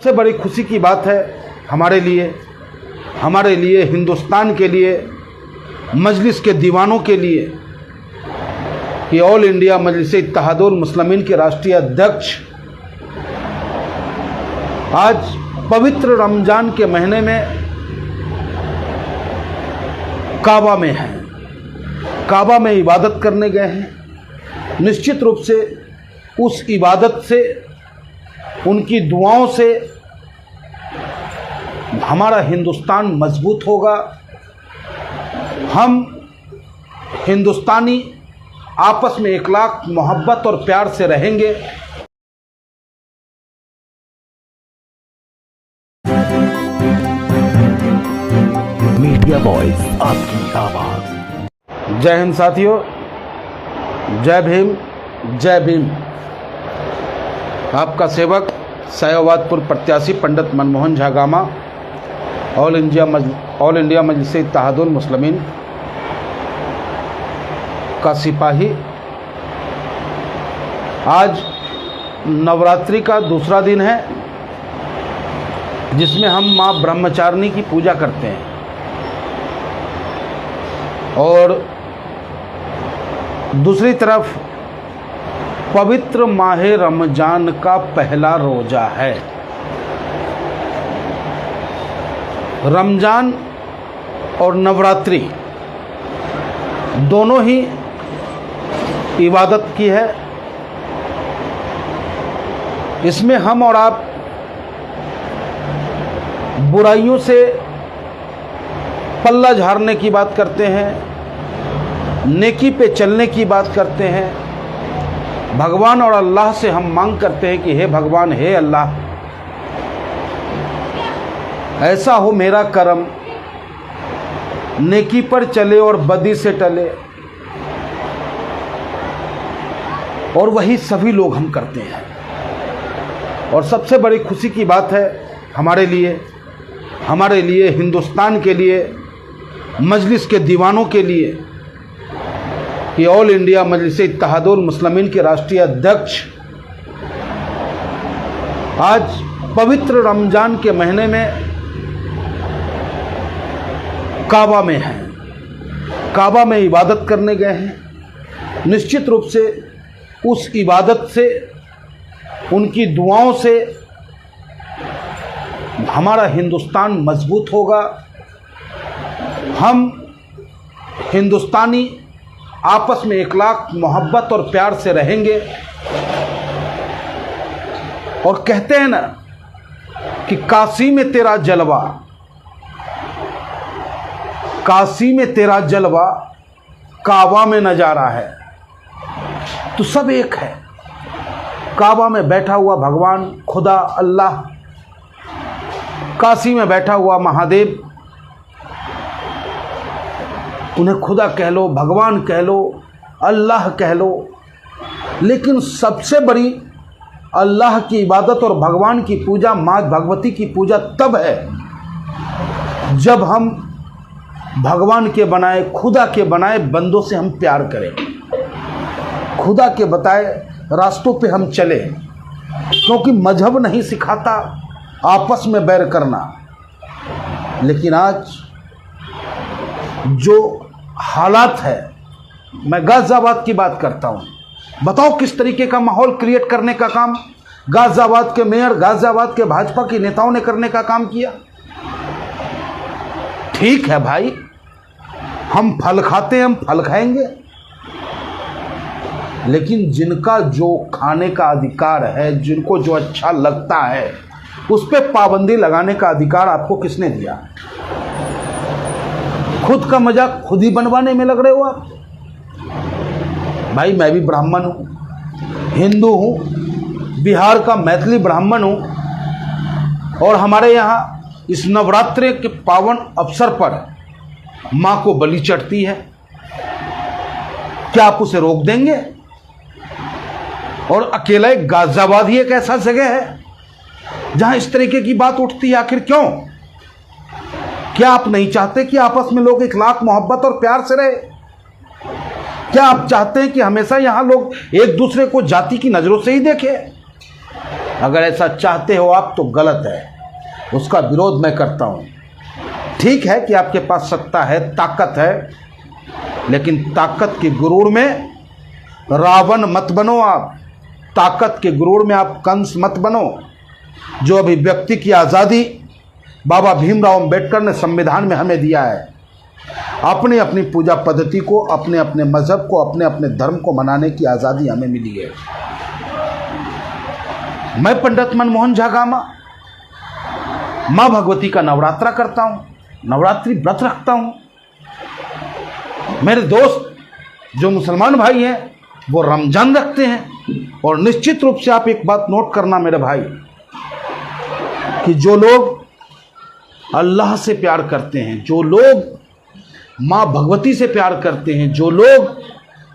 सबसे बड़ी खुशी की बात है हमारे लिए हिंदुस्तान के लिए, मजलिस के दीवानों के लिए कि ऑल इंडिया मजलिस इत्तेहादुल मुस्लिमीन के राष्ट्रीय अध्यक्ष आज पवित्र रमज़ान के महीने में काबा में हैं, काबा में इबादत करने गए हैं। निश्चित रूप से उस इबादत से, उनकी दुआओं से हमारा हिंदुस्तान मजबूत होगा। हम हिंदुस्तानी आपस में इखलाक, मोहब्बत और प्यार से रहेंगे। मीडिया वॉइस, आपकी आवाज। जय हिंद साथियों, जय भीम, जय भीम। आपका सेवक सयावादपुर प्रत्याशी पंडित मनमोहन झा गामा, ऑल इंडिया मजलिस इत्तेहादुल मुस्लिमीन का सिपाही। आज नवरात्रि का दूसरा दिन है जिसमें हम माँ ब्रह्मचारिणी की पूजा करते हैं और दूसरी तरफ पवित्र माह रमजान का पहला रोजा है। रमजान और नवरात्रि दोनों ही इबादत की है। इसमें हम और आप बुराइयों से पल्ला झाड़ने की बात करते हैं, नेकी पे चलने की बात करते हैं। भगवान और अल्लाह से हम मांग करते हैं कि हे भगवान, हे अल्लाह, ऐसा हो मेरा करम, नेकी पर चले और बदी से टले। और वही सभी लोग हम करते हैं। और सबसे बड़ी खुशी की बात है हमारे लिए हिंदुस्तान के लिए, मजलिस के दीवानों के लिए कि ऑल इंडिया मजलिस इत्तेहादुल मुस्लिमीन के राष्ट्रीय अध्यक्ष आज पवित्र रमजान के महीने में काबा में हैं, काबा में इबादत करने गए हैं। निश्चित रूप से उस इबादत से, उनकी दुआओं से हमारा हिंदुस्तान मजबूत होगा। हम हिंदुस्तानी आपस में इखलाक, मोहब्बत और प्यार से रहेंगे। और कहते हैं ना कि काशी में तेरा जलवा, काशी में तेरा जलवा, काबा में नजारा है। तो सब एक है। काबा में बैठा हुआ भगवान खुदा अल्लाह, काशी में बैठा हुआ महादेव, उन्हें खुदा कह लो, भगवान कह लो, अल्लाह कह लो। लेकिन सबसे बड़ी अल्लाह की इबादत और भगवान की पूजा, माँ भगवती की पूजा तब है जब हम भगवान के बनाए, खुदा के बनाए बंदों से हम प्यार करें, खुदा के बताए रास्तों पे हम चले। क्योंकि मजहब नहीं सिखाता आपस में बैर करना। लेकिन आज जो हालात है, मैं गाजियाबाद की बात करता हूँ। बताओ किस तरीके का माहौल क्रिएट करने का काम गाजियाबाद के मेयर, गाजियाबाद के भाजपा के नेताओं ने करने का काम किया। ठीक है भाई, हम फल खाते हैं, हम फल खाएंगे। लेकिन जिनका जो खाने का अधिकार है, जिनको जो अच्छा लगता है, उस पर पाबंदी लगाने का अधिकार आपको किसने दिया? खुद का मजाक खुद ही बनवाने में लग रहे हो आप। भाई मैं भी ब्राह्मण हूँ, हिंदू हूँ, बिहार का मैथिली ब्राह्मण हूँ। और हमारे यहाँ इस नवरात्रि के पावन अवसर पर माँ को बलि चढ़ती है। क्या आप उसे रोक देंगे? और अकेला एक गाजियाबाद ही एक ऐसा जगह है जहाँ इस तरीके की बात उठती है। आखिर क्यों? क्या आप नहीं चाहते कि आपस में लोग इखलाक, मोहब्बत और प्यार से रहे? क्या आप चाहते हैं कि हमेशा यहाँ लोग एक दूसरे को जाति की नज़रों से ही देखें? अगर ऐसा चाहते हो आप तो गलत है, उसका विरोध मैं करता हूँ। ठीक है कि आपके पास सत्ता है, ताकत है, लेकिन ताकत के गुरूर में रावण मत बनो आप, ताकत के गुरूर में आप कंस मत बनो। जो अभिव्यक्ति की आज़ादी बाबा भीमराव अंबेडकर ने संविधान में हमें दिया है, अपनी अपनी पूजा पद्धति को, अपने अपने मजहब को, अपने अपने धर्म को मनाने की आज़ादी हमें मिली है। मैं पंडित मनमोहन झा गामा माँ भगवती का नवरात्रा करता हूँ, नवरात्रि व्रत रखता हूँ। मेरे दोस्त जो मुसलमान भाई हैं वो रमजान रखते हैं। और निश्चित रूप से आप एक बात नोट करना मेरे भाई, कि जो लोग अल्लाह से प्यार करते हैं, जो लोग माँ भगवती से प्यार करते हैं, जो लोग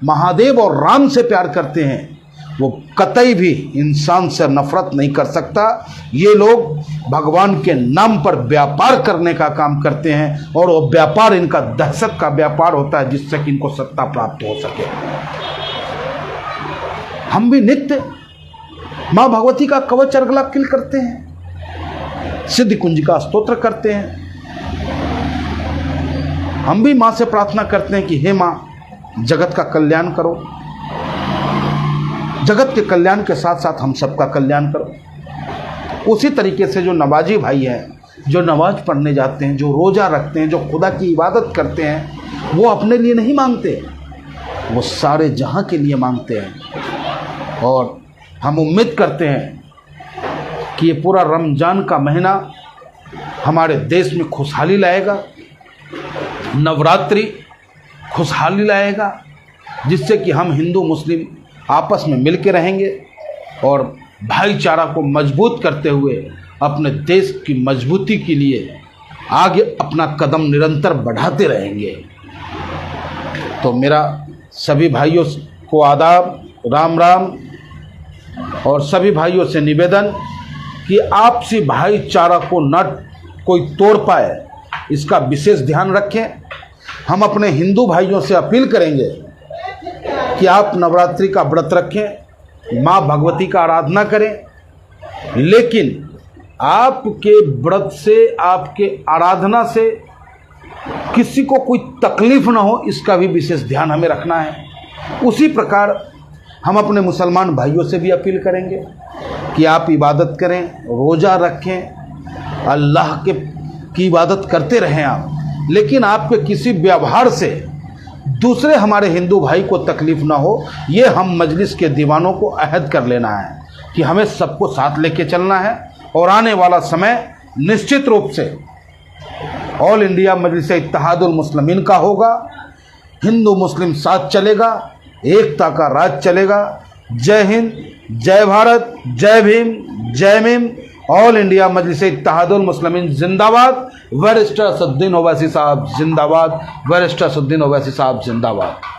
महादेव और राम से प्यार करते हैं, वो कतई भी इंसान से नफरत नहीं कर सकता। ये लोग भगवान के नाम पर व्यापार करने का काम करते हैं, और वो व्यापार इनका दहशत का व्यापार होता है, जिससे कि इनको सत्ता प्राप्त हो सके। हम भी नित्य माँ भगवती का कवच अर्गला किल करते हैं, सिद्धि कुंज का स्तोत्र करते हैं। हम भी माँ से प्रार्थना करते हैं कि हे माँ, जगत का कल्याण करो, जगत के कल्याण के साथ साथ हम सबका कल्याण करो। उसी तरीके से जो नमाजी भाई हैं, जो नमाज पढ़ने जाते हैं, जो रोज़ा रखते हैं, जो खुदा की इबादत करते हैं, वो अपने लिए नहीं मांगते, वो सारे जहां के लिए मांगते हैं। और हम उम्मीद करते हैं कि ये पूरा रमज़ान का महीना हमारे देश में खुशहाली लाएगा, नवरात्रि खुशहाली लाएगा, जिससे कि हम हिंदू मुस्लिम आपस में मिल के रहेंगे और भाईचारा को मजबूत करते हुए अपने देश की मजबूती के लिए आगे अपना कदम निरंतर बढ़ाते रहेंगे। तो मेरा सभी भाइयों को आदाब, राम राम, और सभी भाइयों से निवेदन कि आपसी भाईचारा को न कोई तोड़ पाए, इसका विशेष ध्यान रखें। हम अपने हिंदू भाइयों से अपील करेंगे कि आप नवरात्रि का व्रत रखें, माँ भगवती का आराधना करें, लेकिन आपके व्रत से, आपके आराधना से किसी को कोई तकलीफ ना हो, इसका भी विशेष ध्यान हमें रखना है। उसी प्रकार हम अपने मुसलमान भाइयों से भी अपील करेंगे कि आप इबादत करें, रोज़ा रखें, अल्लाह की इबादत करते रहें आप, लेकिन आपके किसी व्यवहार से दूसरे हमारे हिंदू भाई को तकलीफ ना हो, ये हम मजलिस के दीवानों को अहद कर लेना है कि हमें सबको साथ लेके चलना है। और आने वाला समय निश्चित रूप से ऑल इंडिया मजलिस इत्तेहादुल मुस्लिमीन का होगा। हिंदू मुस्लिम साथ चलेगा, एकता का राज चलेगा। जय हिंद, जय भारत, जय भीम, जय meme. All India Majlis Ittehadul मुस्लिमीन जिंदाबाद। बैरिस्टर असदुद्दीन ओवैसी साहब जिंदाबाद। बैरिस्टर असदुद्दीन ओवैसी साहब जिंदाबाद।